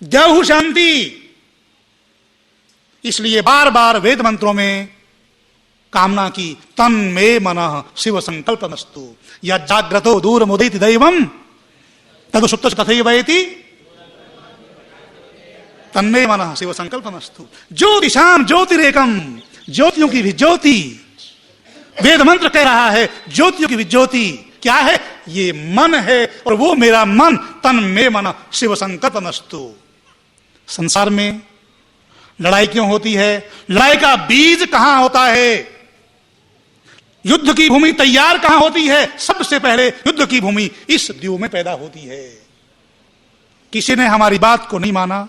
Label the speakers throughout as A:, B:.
A: द्यौः शांति। इसलिए बार बार वेद मंत्रों में कामना की, तन्मे मनः शिव संकल्पमस्तु, या जाग्रतो दूर मुदित दैवम तदु सुप्त तथैवेति तन्मे मनः शिव संकल्पमस्तु। ज्योतिषाम ज्योतिरेकम, ज्योतियों की भी ज्योति, वेद मंत्र कह रहा है ज्योतियों की भी ज्योति क्या है? ये मन है और वो मेरा मन, तन्मे मनः शिव संकल्पमस्तु। संसार में लड़ाई क्यों होती है? लड़ाई का बीज कहां होता है? युद्ध की भूमि तैयार कहां होती है? सबसे पहले युद्ध की भूमि इस द्वीप में पैदा होती है। किसी ने हमारी बात को नहीं माना,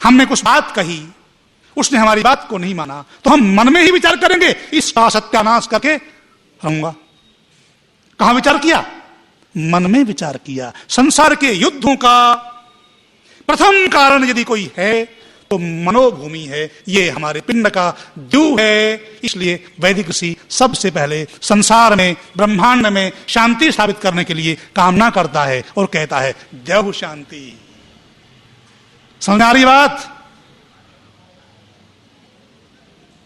A: हमने कुछ बात कही, उसने हमारी बात को नहीं माना, तो हम मन में ही विचार करेंगे इसका सत्यानाश करके रहूंगा। कहां विचार किया? मन में विचार किया। संसार के युद्धों का प्रथम कारण यदि कोई है तो मनोभूमि है, ये हमारे पिंड का द्यूह है। इसलिए वैदिक ऋषि सबसे पहले संसार में, ब्रह्मांड में शांति स्थापित करने के लिए कामना करता है और कहता है द्यौः शांति। समझ आ रही बात?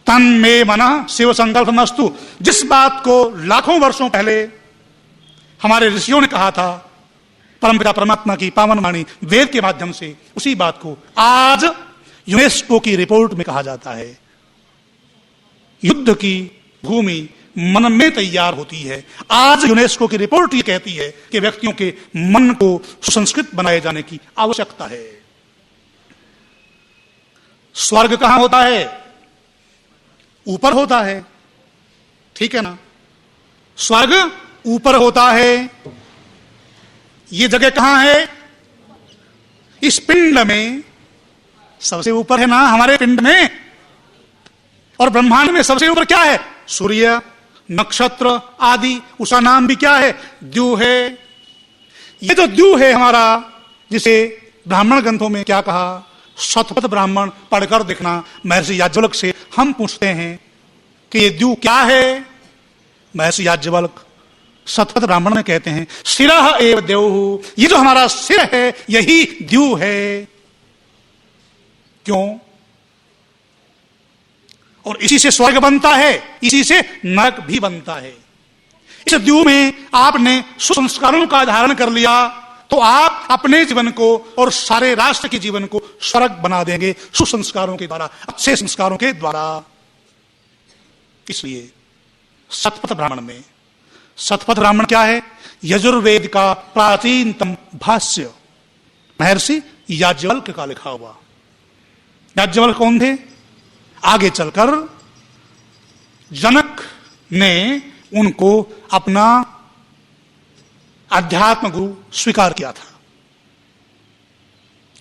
A: तन्मे मनः शिव संकल्पमस्तु। जिस बात को लाखों वर्षों पहले हमारे ऋषियों ने कहा था, परमपिता परमात्मा की पावन वाणी वेद के माध्यम से, उसी बात को आज यूनेस्को की रिपोर्ट में कहा जाता है। युद्ध की भूमि मन में तैयार होती है। आज यूनेस्को की रिपोर्ट ये कहती है कि व्यक्तियों के मन को सुसंस्कृत बनाए जाने की आवश्यकता है। स्वर्ग कहां होता है? ऊपर होता है, ठीक है ना? स्वर्ग ऊपर होता है। ये जगह कहां है? इस पिंड में सबसे ऊपर है ना, हमारे पिंड में। और ब्रह्मांड में सबसे ऊपर क्या है? सूर्य, नक्षत्र आदि। उसका नाम भी क्या है? द्यूह है। ये जो द्यूह है हमारा, जिसे ब्राह्मण ग्रंथों में क्या कहा? शतपथ ब्राह्मण पढ़कर देखना। महर्षि याज्ञवल्क्य से हम पूछते हैं कि ये द्यूह क्या है? महर्षि याज्ञवल्क्य शतपथ ब्राह्मण में कहते हैं शिरः एव द्यौः। ये जो हमारा सिर है यही द्यूह है। क्यों? और इसी से स्वर्ग बनता है, इसी से नरक भी बनता है। इस द्यूह में आपने सुसंस्कारों का धारण कर लिया तो आप अपने जीवन को और सारे राष्ट्र के जीवन को स्वर्ग बना देंगे, सुसंस्कारों के द्वारा, अच्छे संस्कारों के द्वारा। इसलिए शतपथ ब्राह्मण क्या है? यजुर्वेद का प्राचीनतम भाष्य, महर्षि याज्ञवल्क्य का लिखा हुआ। याज्ञवल्क्य कौन थे? आगे चलकर जनक ने उनको अपना अध्यात्म गुरु स्वीकार किया था।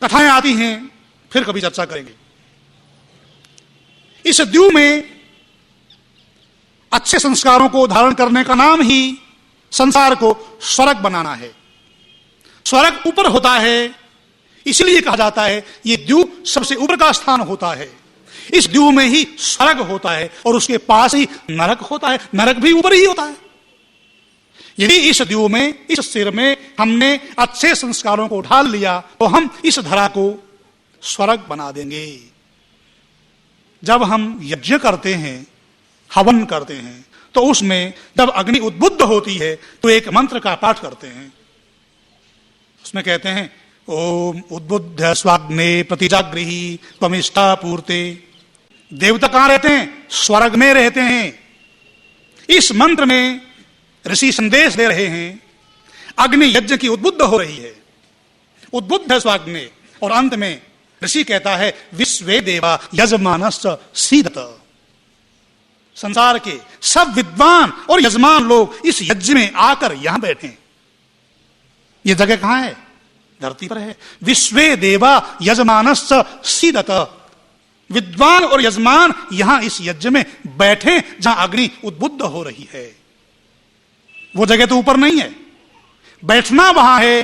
A: कथाएं आती हैं, फिर कभी चर्चा करेंगे। इस द्वीप में अच्छे संस्कारों को धारण करने का नाम ही संसार को स्वर्ग बनाना है। स्वर्ग ऊपर होता है, इसलिए कहा जाता है ये द्वीप सबसे ऊपर का स्थान होता है। इस द्वीप में ही स्वर्ग होता है और उसके पास ही नरक होता है। नरक भी ऊपर ही होता है। यदि इस द्वीप में, इस सिर में हमने अच्छे संस्कारों को ढाल लिया तो हम इस धरा को स्वर्ग बना देंगे। जब हम यज्ञ करते हैं, हवन करते हैं, तो उसमें जब अग्नि उद्बुद्ध होती है तो एक मंत्र का पाठ करते हैं। उसमें कहते हैं ओम उद्बुद्ध स्वाग्ने प्रतिजागृही त्वमिष्टा पूर्ते। देवता कहां रहते हैं? स्वर्ग में रहते हैं। इस मंत्र में ऋषि संदेश दे रहे हैं अग्नि यज्ञ की उद्बुद्ध हो रही है, उद्बुद्ध स्वाग्ने। और अंत में ऋषि कहता है विश्वे देवा यजमानश्च सीदत। संसार के सब विद्वान और यजमान लोग इस यज्ञ में आकर यहां बैठे। यह जगह कहां है? धरती पर है। विश्वे देवा यजमानश्च सीदत। विद्वान और यजमान यहां इस यज्ञ में बैठे जहां अग्नि उद्बुद्ध हो रही है। वो जगह तो ऊपर नहीं है, बैठना वहां है,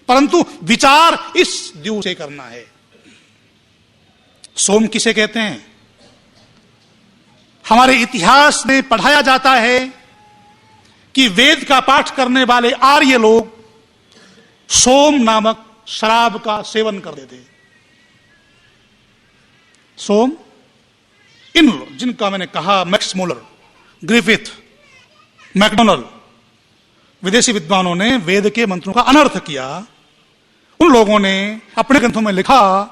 A: परंतु विचार इस द्वीप से करना है। सोम किसे कहते हैं? हमारे इतिहास में पढ़ाया जाता है कि वेद का पाठ करने वाले आर्य लोग सोम नामक शराब का सेवन करते थे। सोम, इन जिनका मैंने कहा, मैक्स मुलर, ग्रिफिथ, मैकडोनल्ड, विदेशी विद्वानों ने वेद के मंत्रों का अनर्थ किया। उन लोगों ने अपने ग्रंथों में लिखा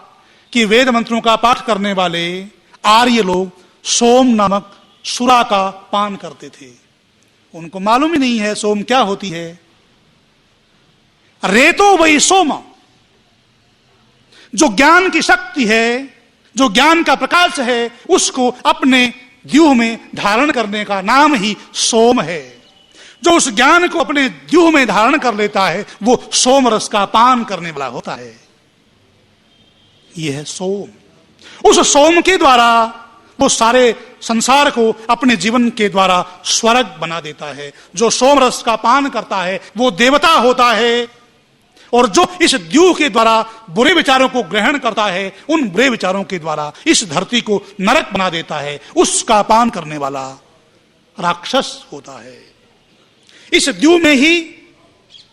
A: कि वेद मंत्रों का पाठ करने वाले आर्य लोग सोम नामक सुरा का पान करते थे। उनको मालूम ही नहीं है सोम क्या होती है। रेतो वही सोम, जो ज्ञान की शक्ति है, जो ज्ञान का प्रकाश है, उसको अपने द्यूह में धारण करने का नाम ही सोम है। जो उस ज्ञान को अपने द्यूह में धारण कर लेता है वो सोम रस का पान करने वाला होता है। यह है सोम। उस सोम के द्वारा वो सारे संसार को अपने जीवन के द्वारा स्वर्ग बना देता है। जो सोम रस का पान करता है वो देवता होता है, और जो इस द्यूह के द्वारा बुरे विचारों को ग्रहण करता है, उन बुरे विचारों के द्वारा इस धरती को नरक बना देता है, उसका पान करने वाला राक्षस होता है। इस द्यूह में ही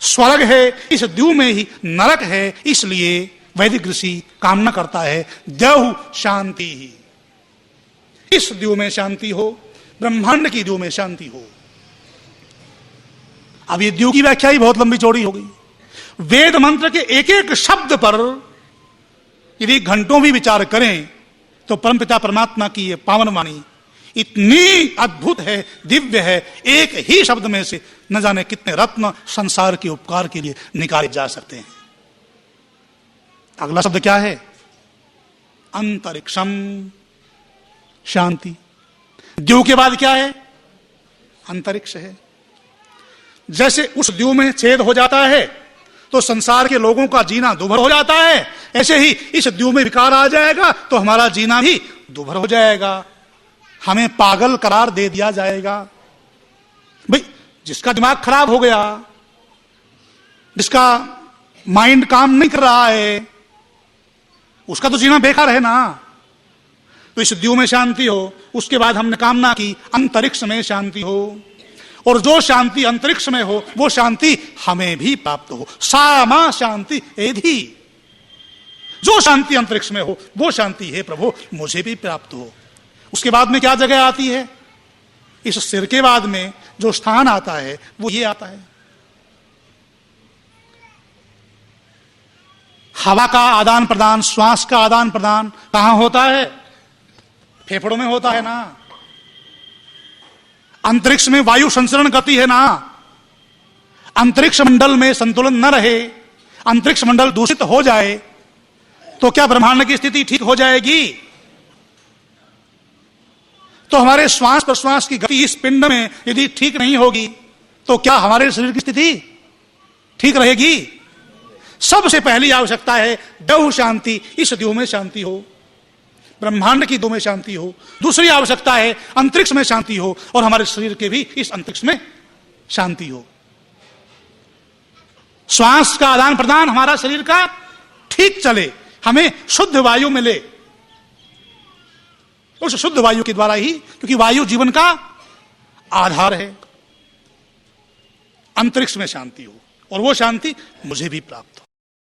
A: स्वर्ग है, इस द्यूह में ही नरक है। इसलिए वैदिक ऋषि कामना करता है द्यौः शांति ही, इस द्यूह में शांति हो, ब्रह्मांड की द्यूह में शांति हो। अब ये द्यूह की व्याख्या ही बहुत लंबी चौड़ी हो गई। वेद मंत्र के एक एक शब्द पर यदि घंटों भी विचार करें तो परमपिता परमात्मा की ये पावन वाणी इतनी अद्भुत है, दिव्य है। एक ही शब्द में से न जाने कितने रत्न संसार के उपकार के लिए निकाले जा सकते हैं। अगला शब्द क्या है? अंतरिक्षम शांति। द्यूह के बाद क्या है? अंतरिक्ष है। जैसे उस द्यूह में छेद हो जाता है तो संसार के लोगों का जीना दुभर हो जाता है, ऐसे ही इस द्यूह में विकार आ जाएगा तो हमारा जीना भी दुभर हो जाएगा, हमें पागल करार दे दिया जाएगा। भाई जिसका दिमाग खराब हो गया, जिसका माइंड काम नहीं कर रहा है, उसका तो जीना बेकार है ना। तो इस द्यूह में शांति हो, उसके बाद हमने कामना की अंतरिक्ष में शांति हो, और जो शांति अंतरिक्ष में हो वो शांति हमें भी प्राप्त हो। सा मा शांति एधि, जो शांति अंतरिक्ष में हो वो शांति है प्रभु मुझे भी प्राप्त हो। उसके बाद में क्या जगह आती है? इस सिर के बाद में जो स्थान आता है वो ये आता है, हवा का आदान प्रदान, श्वास का आदान प्रदान कहां होता है? फेफड़ों में होता है ना। अंतरिक्ष में वायु संचरण गति है ना। अंतरिक्ष मंडल में संतुलन न रहे, अंतरिक्ष मंडल दूषित हो जाए तो क्या ब्रह्मांड की स्थिति ठीक हो जाएगी? तो हमारे श्वास प्रश्वास की गति इस पिंड में यदि ठीक नहीं होगी तो क्या हमारे शरीर की स्थिति ठीक रहेगी? सबसे पहली आवश्यकता है द्यौः शांति, इस द्यूह में शांति हो, ब्रह्मांड की द्यूह में शांति हो। दूसरी आवश्यकता है अंतरिक्ष में शांति हो, और हमारे शरीर के भी इस अंतरिक्ष में शांति हो। श्वास का आदान प्रदान हमारा शरीर का ठीक चले, हमें शुद्ध वायु मिले, उस शुद्ध वायु के द्वारा ही, क्योंकि वायु जीवन का आधार है। अंतरिक्ष में शांति हो और वो शांति मुझे भी प्राप्त हो।